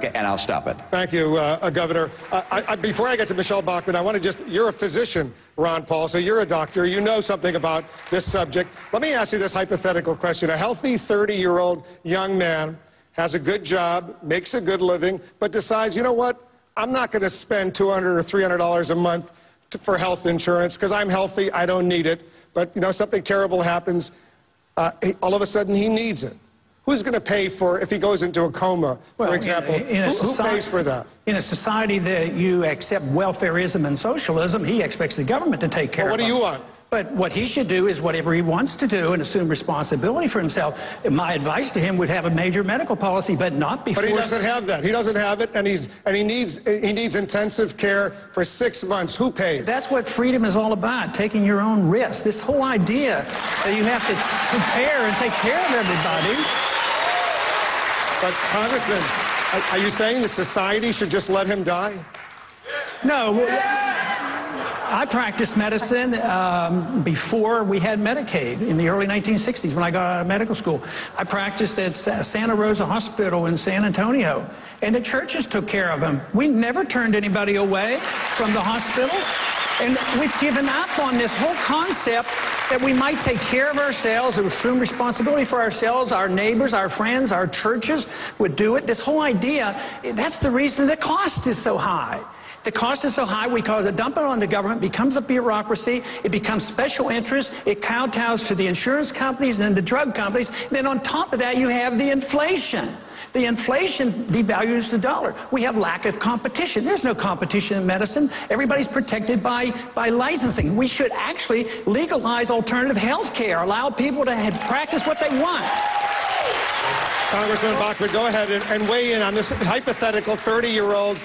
And I'll stop it. Thank you, Governor. Before I get to Michelle Bachmann, I want to you're a physician, Ron Paul, so you're a doctor. You know something about this subject. Let me ask you this hypothetical question. A healthy 30-year-old young man has a good job, makes a good living, but decides, you know what, I'm not going to spend $200 or $300 a month for health insurance because I'm healthy, I don't need it. But, you know, something terrible happens, all of a sudden he needs it. Who's going to pay for if he goes into a coma, for example? Who pays for that? In a society that you accept welfareism and socialism, he expects the government to take care of him. What do you want? But what he should do is whatever he wants to do and assume responsibility for himself. My advice to him would have a major medical policy, but not before. But he doesn't have that. He doesn't have it, and he needs intensive care for 6 months. Who pays? That's what freedom is all about, taking your own risk. This whole idea that you have to prepare and take care of everybody. But, Congressman, are you saying the society should just let him die? No. I practiced medicine before we had Medicaid in the early 1960s when I got out of medical school. I practiced at Santa Rosa Hospital in San Antonio, and the churches took care of him. We never turned anybody away from the hospital, and we've given up on this whole concept that we might take care of ourselves, assume responsibility for ourselves, our neighbors, our friends, our churches would do it. This whole idea, that's the reason the cost is so high. The cost is so high because the dump it on the government becomes a bureaucracy, it becomes special interest, it kowtows to the insurance companies and the drug companies. Then on top of that, you have the inflation. The inflation devalues the dollar. We have lack of competition. There's no competition in medicine. Everybody's protected by licensing. We should actually legalize alternative health care, allow people to practice what they want. Congressman Bachmann, go ahead and weigh in on this hypothetical 30-year-old